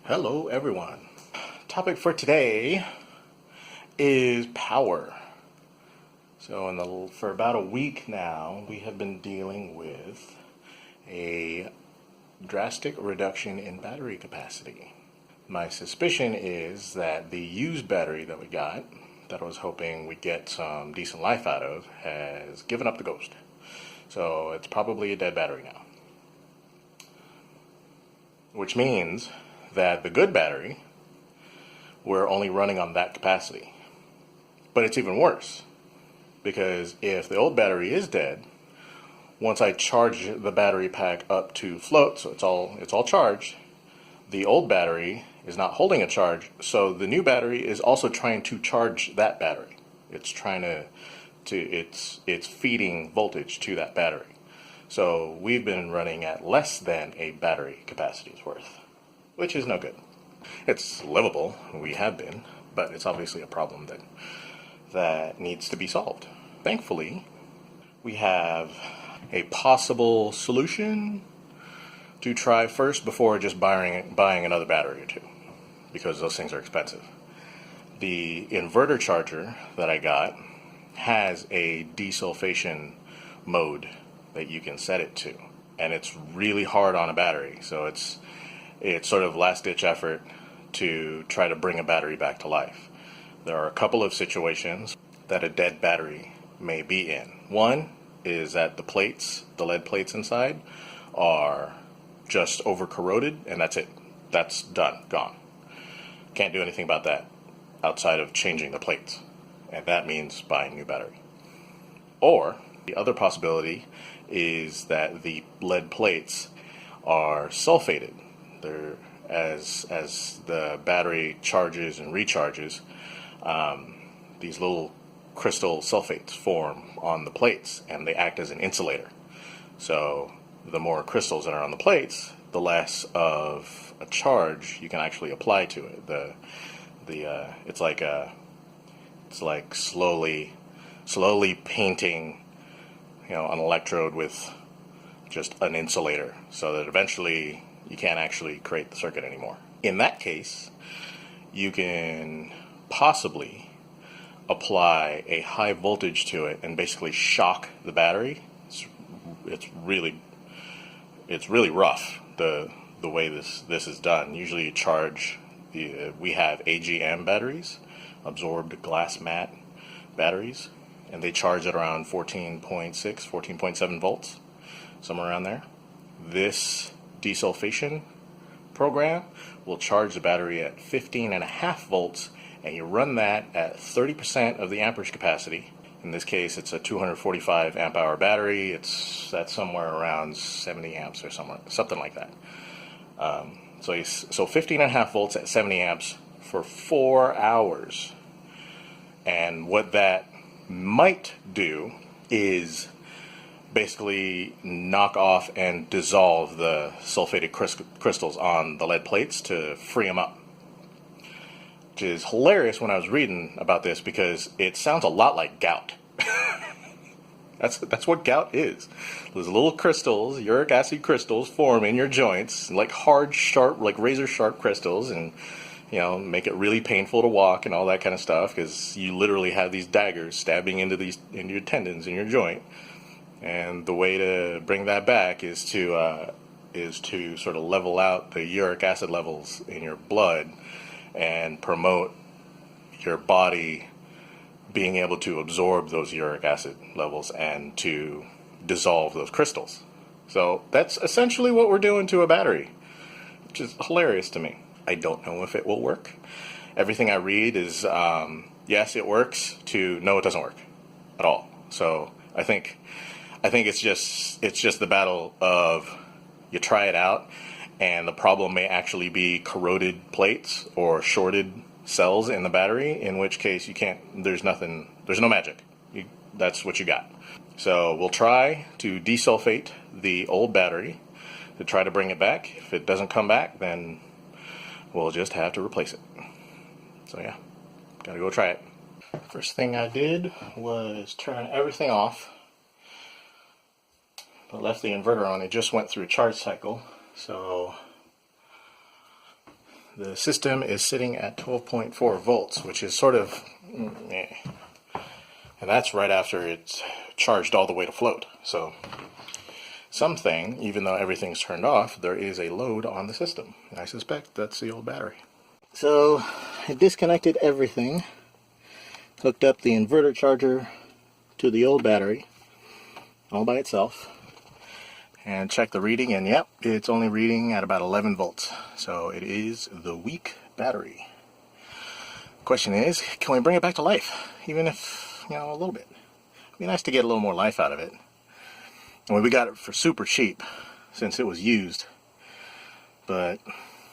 Hello everyone. Topic for today is power. For about a week now, we have been dealing with a drastic reduction in battery capacity. My suspicion is that the used battery that we got, that I was hoping we'd get some decent life out of, has given up the ghost. So it's probably a dead battery now. Which means that the good battery, we're only running on that capacity. But it's even worse, because if the old battery is dead, once I charge the battery pack up to float, so it's all charged, the old battery is not holding a charge, so the new battery is also trying to charge that battery. It's trying it's feeding voltage to that battery. So we've been running at less than a battery capacity's worth, which is no good. It's livable, we have been, but it's obviously a problem that needs to be solved. Thankfully, we have a possible solution to try first before just buying another battery or two, because those things are expensive. The inverter charger that I got has a desulfation mode that you can set it to, and it's really hard on a battery, so it's sort of last-ditch effort to try to bring a battery back to life. There are a couple of situations that a dead battery may be in. One is that the lead plates inside, are just over-corroded, and that's it. That's done, gone. Can't do anything about that outside of changing the plates, and that means buying a new battery. Or the other possibility is that the lead plates are sulfated. They're, as the battery charges and recharges, these little crystal sulfates form on the plates, and they act as an insulator. So the more crystals that are on the plates, the less of a charge you can actually apply to it. It's like slowly painting, an electrode with just an insulator, so that eventually you can't actually create the circuit anymore. In that case, you can possibly apply a high voltage to it and basically shock the battery. It's really rough the way this is done. Usually you charge we have AGM batteries, absorbed glass mat batteries, and they charge at around 14.6, 14.7 volts, somewhere around there. This desulfation program will charge the battery at 15.5 volts, and you run that at 30% of the amperage capacity. In this case, it's a 245 amp hour battery. That's somewhere around 70 amps or something like that. So 15.5 volts at 70 amps for 4 hours. And what that might do is basically knock off and dissolve the sulfated crystals on the lead plates to free them up. Which is hilarious when I was reading about this, because it sounds a lot like gout. That's what gout is. Those little crystals, uric acid crystals, form in your joints, like hard, sharp, like razor sharp crystals, and make it really painful to walk and all that kind of stuff, because you literally have these daggers stabbing into your tendons in your joint. And the way to bring that back is to sort of level out the uric acid levels in your blood and promote your body being able to absorb those uric acid levels and to dissolve those crystals. So that's essentially what we're doing to a battery, which is hilarious to me. I don't know if it will work. Everything I read is yes, it works, to no, it doesn't work at all. So I think it's just the battle of you try it out, and the problem may actually be corroded plates or shorted cells in the battery, in which case there's no magic. That's what you got. So we'll try to desulfate the old battery to try to bring it back. If it doesn't come back, then we'll just have to replace it. So yeah, gotta go try it. First thing I did was turn everything off. I left the inverter on. It just went through a charge cycle, so the system is sitting at 12.4 volts, which is sort of meh. And that's right after it's charged all the way to float. So something, even though everything's turned off, there is a load on the system. I suspect that's the old battery. So I disconnected everything, hooked up the inverter charger to the old battery all by itself, and checked the reading, and yep, it's only reading at about 11 volts. So it is the weak battery. Question is, can we bring it back to life? Even if, you know, a little bit. It'd be nice to get a little more life out of it. And we got it for super cheap since it was used. But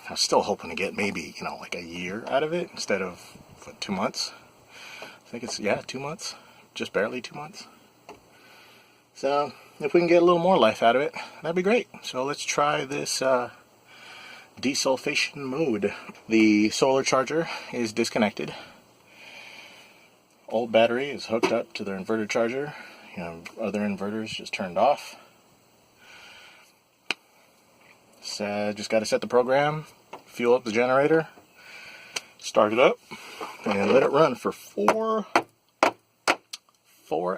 I was still hoping to get maybe, you know, like a year out of it instead of, what, 2 months? I think it's, yeah, 2 months. Just barely 2 months. So if we can get a little more life out of it, that'd be great. So let's try this desulfation mode. The solar charger is disconnected. Old battery is hooked up to their inverter charger. You know, other inverters just turned off. So just got to set the program, fuel up the generator, start it up, and let it run for four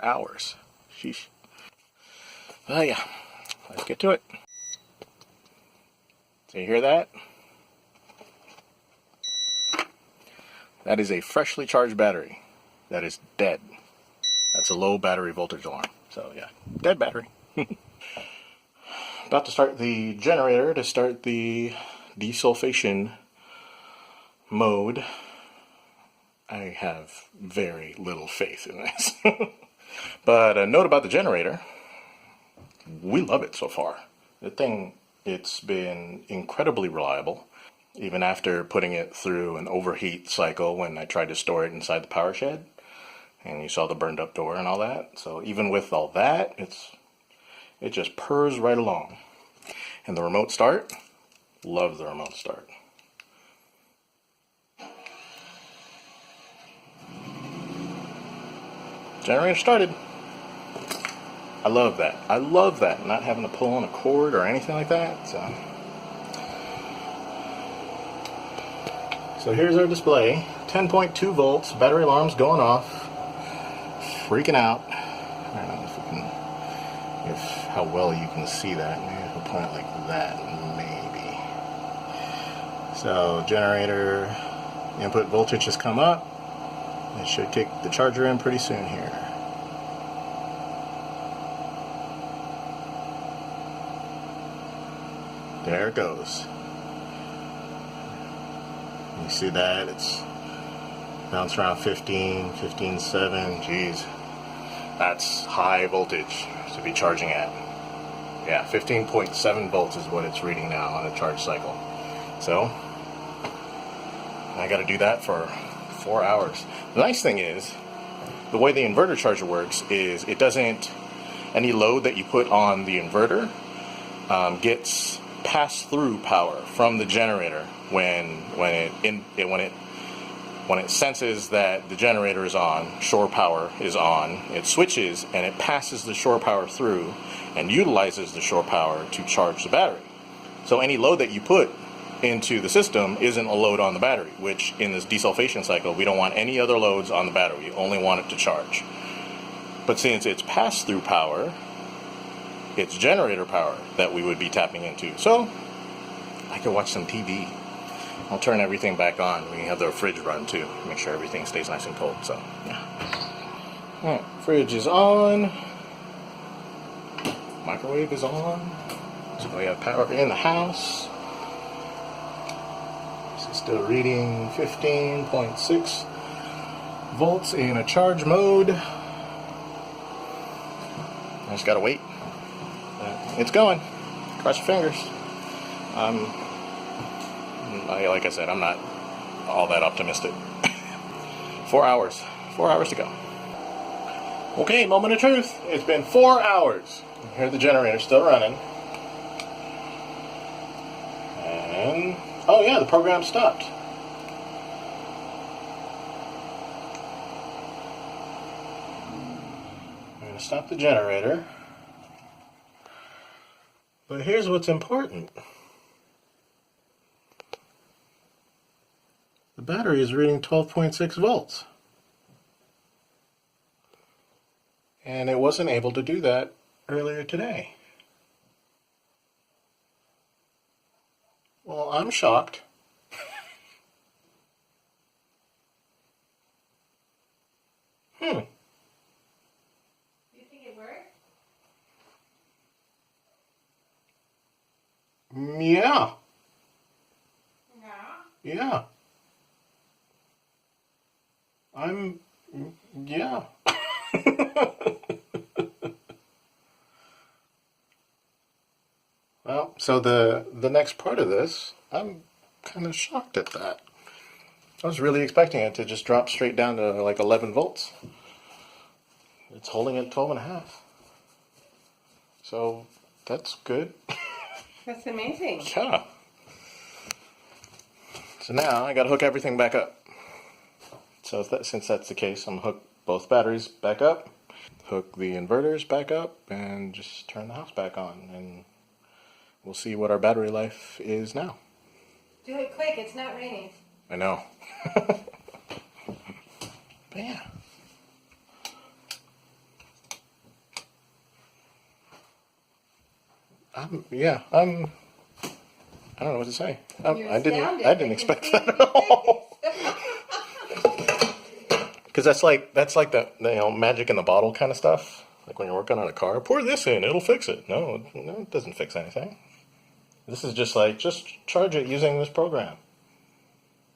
hours. Sheesh. Oh yeah, let's get to it. So you hear that? That is a freshly charged battery. That is dead. That's a low battery voltage alarm. So yeah, dead battery. About to start the generator to start the desulfation mode. I have very little faith in this. But a note about the generator. We love it so far. The thing, it's been incredibly reliable. Even after putting it through an overheat cycle when I tried to store it inside the power shed. And you saw the burned up door and all that. So even with all that, it just purrs right along. And the remote start, love the remote start. Generator started. I love that. I love that. Not having to pull on a cord or anything like that. So here's our display. 10.2 volts. Battery alarm's going off. Freaking out. I don't know if how well you can see that. Maybe if I point it like that, maybe. So generator input voltage has come up. It should kick the charger in pretty soon here. There it goes. You see that? It's bounced around 15, 15.7. Geez. That's high voltage to be charging at. Yeah, 15.7 volts is what it's reading now on a charge cycle. So, I got to do that for 4 hours. The nice thing is, the way the inverter charger works is it doesn't, any load that you put on the inverter gets pass-through power from the generator when it senses that the generator is on, shore power is on, it switches and it passes the shore power through and utilizes the shore power to charge the battery. So any load that you put into the system isn't a load on the battery, which in this desulfation cycle, we don't want any other loads on the battery. We only want it to charge. But since it's pass-through power, it's generator power that we would be tapping into. So I could watch some TV. I'll turn everything back on. We can have the fridge run too. Make sure everything stays nice and cold. So yeah. Alright, fridge is on. Microwave is on. So we have power in the house. This is still reading 15.6 volts in a charge mode. I just gotta wait. It's going. Cross your fingers. Like I said, I'm not all that optimistic. 4 hours. 4 hours to go. Okay, moment of truth. It's been 4 hours. Here's the generator still running. And, oh yeah, the program stopped. I'm going to stop the generator. But here's what's important. The battery is reading 12.6 volts. And it wasn't able to do that earlier today. Well, I'm shocked. You think it worked? Yeah. No. Yeah. Yeah. Well, so the next part of this, I'm kind of shocked at that. I was really expecting it to just drop straight down to like 11 volts. It's holding at 12 and a half. So that's good. That's amazing. Yeah. So now I got to hook everything back up. So since that's the case, I'm going to hook both batteries back up, hook the inverters back up, and just turn the house back on. And we'll see what our battery life is now. Do it quick, it's not raining. I know. But yeah. I don't know what to say. I didn't expect that at all. Because that's like the magic in the bottle kind of stuff. Like when you're working on a car, pour this in, it'll fix it. No, it doesn't fix anything. This is just charge it using this program.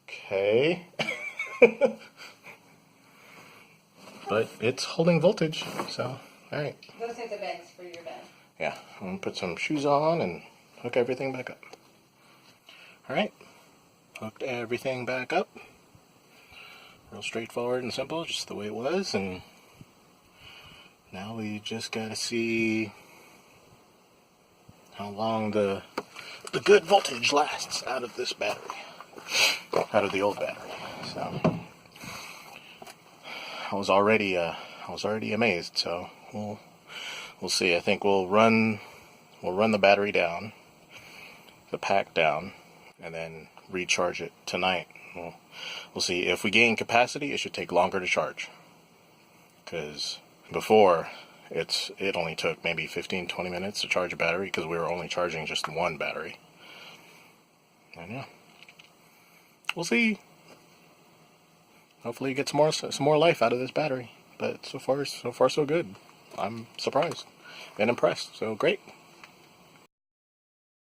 Okay. But it's holding voltage, so alright. Those are the bags for your bed. Yeah, I'm going to put some shoes on and hook everything back up. Alright, hooked everything back up. Real straightforward and simple, just the way it was, and now we just got to see how long the good voltage lasts out of this battery, out of the old battery. So I was already amazed. So we'll see. I think we'll run the battery down, the pack down, and then recharge it tonight. We'll see. If we gain capacity, it should take longer to charge. Because before, it only took maybe 15-20 minutes to charge a battery because we were only charging just one battery. And yeah, we'll see. Hopefully, get some more life out of this battery. But so far so good. I'm surprised and impressed. So great.